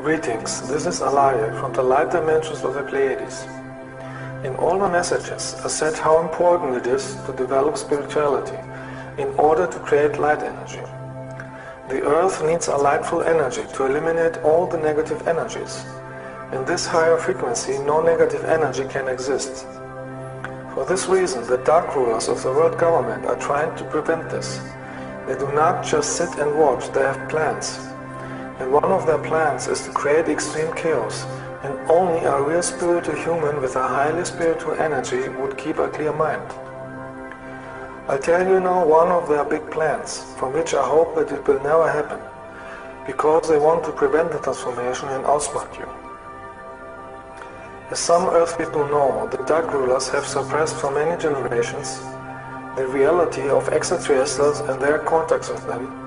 Greetings, this is Áauríl from the light dimensions of the Pleiades. In all my messages, I said how important it is to develop spirituality in order to create light energy. The Earth needs a lightful energy to eliminate all the negative energies. In this higher frequency, no negative energy can exist. For this reason, the dark rulers of the world government are trying to prevent this. They do not just sit and watch, they have plans. And one of their plans is to create extreme chaos, and only a real spiritual human with a highly spiritual energy would keep a clear mind. I'll tell you now one of their big plans, from which I hope that it will never happen, because they want to prevent the transformation and outsmart you. As some Earth people know, the dark rulers have suppressed for many generations the reality of extraterrestrials and their contacts with them,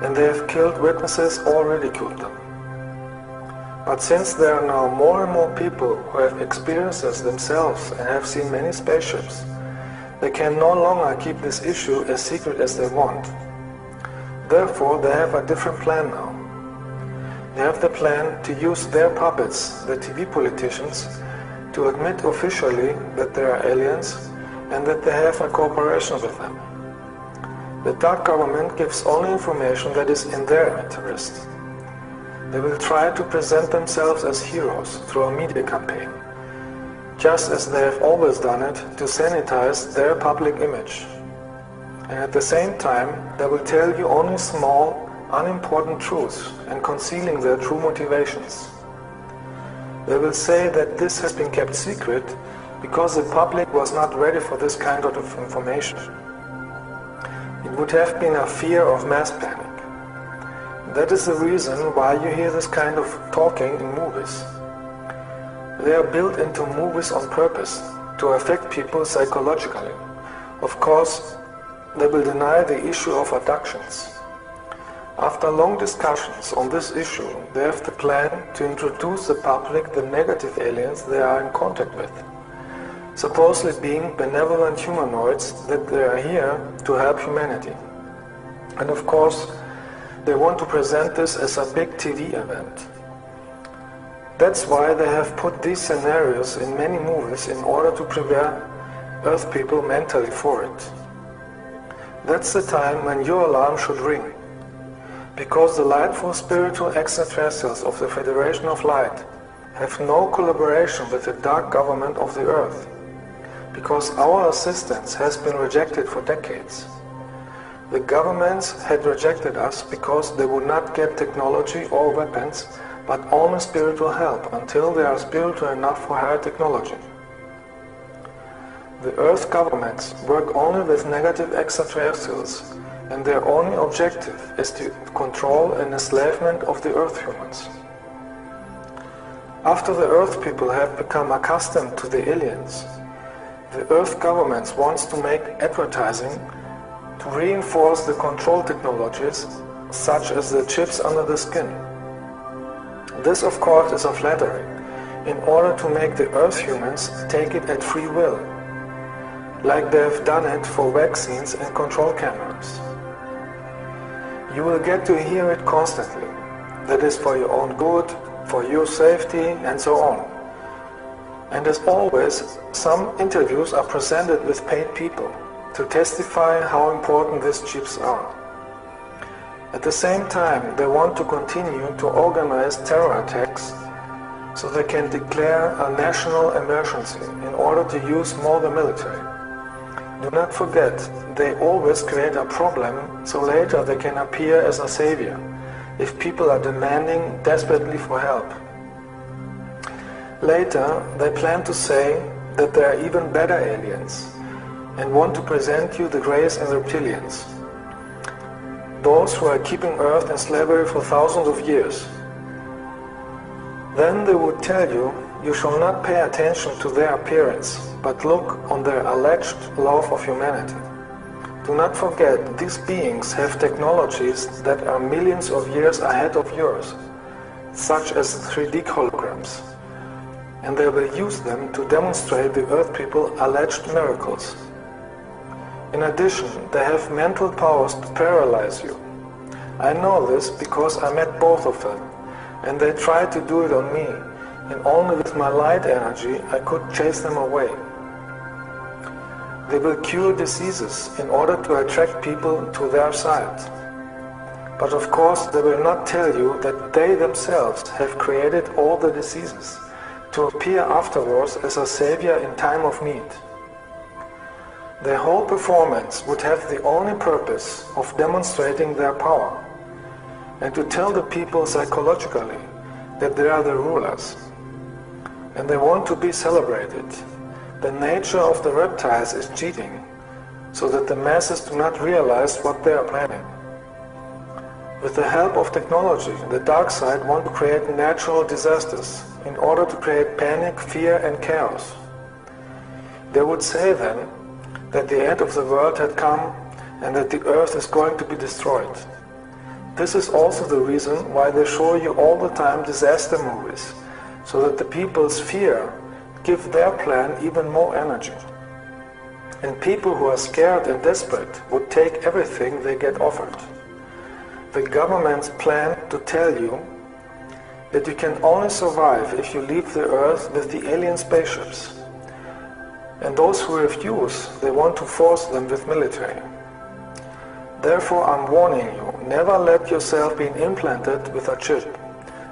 and they have killed witnesses or ridiculed them. But since there are now more and more people who have experienced this themselves and have seen many spaceships, they can no longer keep this issue as secret as they want. Therefore, they have a different plan now. They have the plan to use their puppets, the TV politicians, to admit officially that they are aliens and that they have a cooperation with them. The dark government gives only information that is in their interest. They will try to present themselves as heroes through a media campaign, just as they have always done it to sanitize their public image. And at the same time, they will tell you only small, unimportant truths and concealing their true motivations. They will say that this has been kept secret because the public was not ready for this kind of information. It would have been a fear of mass panic. That is the reason why you hear this kind of talking in movies. They are built into movies on purpose to affect people psychologically. Of course, they will deny the issue of abductions. After long discussions on this issue, they have the plan to introduce the public the negative aliens they are in contact with, supposedly being benevolent humanoids that they are here to help humanity. And of course, they want to present this as a big TV event. That's why they have put these scenarios in many movies in order to prepare Earth people mentally for it. That's the time when your alarm should ring, because the lightful spiritual extraterrestrials of the Federation of Light have no collaboration with the dark government of the Earth, because our assistance has been rejected for decades. The governments had rejected us because they would not get technology or weapons, but only spiritual help until they are spiritual enough for higher technology. The Earth governments work only with negative extraterrestrials, and their only objective is to control and enslavement of the Earth humans. After the Earth people have become accustomed to the aliens, the Earth governments wants to make advertising to reinforce the control technologies, such as the chips under the skin. This, of course, is a flattery, in order to make the Earth humans take it at free will, like they have done it for vaccines and control cameras. You will get to hear it constantly. That is for your own good, for your safety, and so on. And as always, some interviews are presented with paid people to testify how important these chips are. At the same time, they want to continue to organize terror attacks so they can declare a national emergency in order to use more the military. Do not forget, they always create a problem so later they can appear as a savior if people are demanding desperately for help. Later, they plan to say that they are even better aliens and want to present you the Greys and Reptilians, those who are keeping Earth in slavery for thousands of years. Then they would tell you, you shall not pay attention to their appearance, but look on their alleged love of humanity. Do not forget, these beings have technologies that are millions of years ahead of yours, such as 3D holograms, and they will use them to demonstrate the Earth people alleged miracles. In addition, they have mental powers to paralyze you. I know this because I met both of them, and they tried to do it on me, and only with my light energy I could chase them away. They will cure diseases in order to attract people to their side. But of course they will not tell you that they themselves have created all the diseases to appear afterwards as a savior in time of need. Their whole performance would have the only purpose of demonstrating their power and to tell the people psychologically that they are the rulers. And they want to be celebrated. The nature of the reptiles is cheating, so that the masses do not realize what they are planning. With the help of technology, the dark side wants to create natural disasters in order to create panic, fear and chaos. They would say then that the end of the world had come and that the earth is going to be destroyed. This is also the reason why they show you all the time disaster movies, so that the people's fear give their plan even more energy. And people who are scared and desperate would take everything they get offered. The governments plan to tell you that you can only survive if you leave the earth with the alien spaceships. And those who refuse, they want to force them with military. Therefore, I'm warning you, never let yourself be implanted with a chip,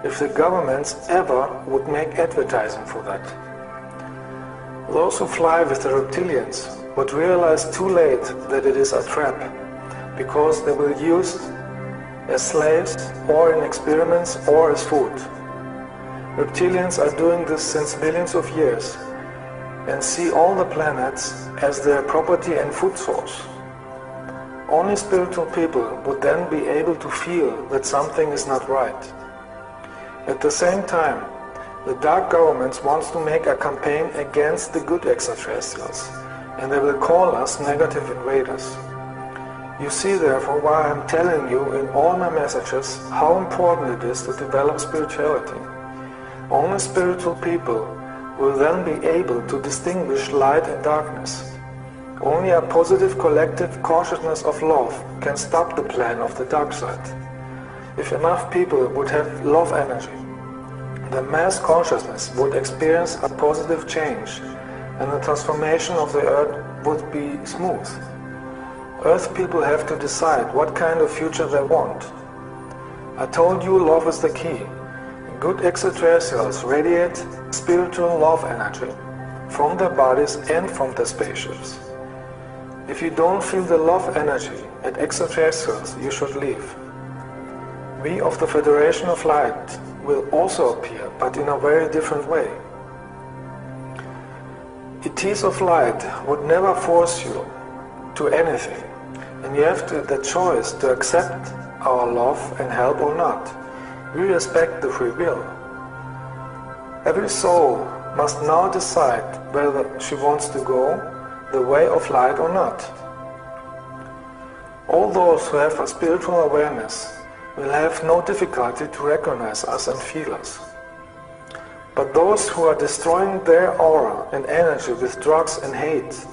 if the governments ever would make advertising for that. Those who fly with the reptilians would realize too late that it is a trap, because they will use as slaves or in experiments or as food. Reptilians are doing this since millions of years and see all the planets as their property and food source. Only spiritual people would then be able to feel that something is not right. At the same time, the dark governments want to make a campaign against the good extraterrestrials, and they will call us negative invaders. You see therefore why I am telling you in all my messages how important it is to develop spirituality. Only spiritual people will then be able to distinguish light and darkness. Only a positive collective consciousness of love can stop the plan of the dark side. If enough people would have love energy, the mass consciousness would experience a positive change, and the transformation of the earth would be smooth. Earth people have to decide what kind of future they want. I told you love is the key. Good extraterrestrials radiate spiritual love energy from their bodies and from their spaceships. If you don't feel the love energy at extraterrestrials, you should leave. We of the Federation of Light will also appear, but in a very different way. ETs of Light would never force you to anything, and you have the choice to accept our love and help or not. We respect the free will. Every soul must now decide whether she wants to go the way of light or not. All those who have a spiritual awareness will have no difficulty to recognize us and feel us. But those who are destroying their aura and energy with drugs and hate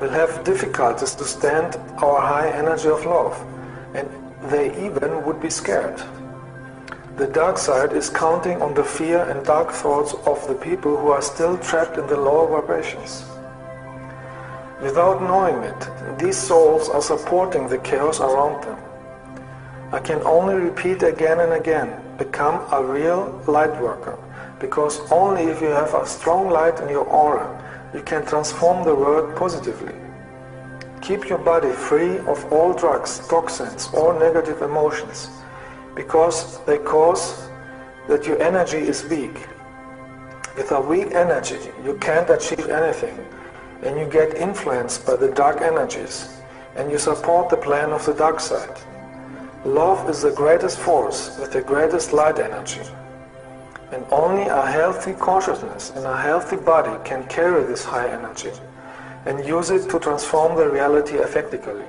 will have difficulties to stand our high energy of love, and they even would be scared. The dark side is counting on the fear and dark thoughts of the people who are still trapped in the lower vibrations. Without knowing it, these souls are supporting the chaos around them. I can only repeat again and again, become a real light worker, because only if you have a strong light in your aura, you can transform the world positively. Keep your body free of all drugs, toxins, or negative emotions, because they cause that your energy is weak. With a weak energy, you can't achieve anything, and you get influenced by the dark energies, and you support the plan of the dark side. Love is the greatest force with the greatest light energy, and only a healthy consciousness and a healthy body can carry this high energy and use it to transform the reality effectively.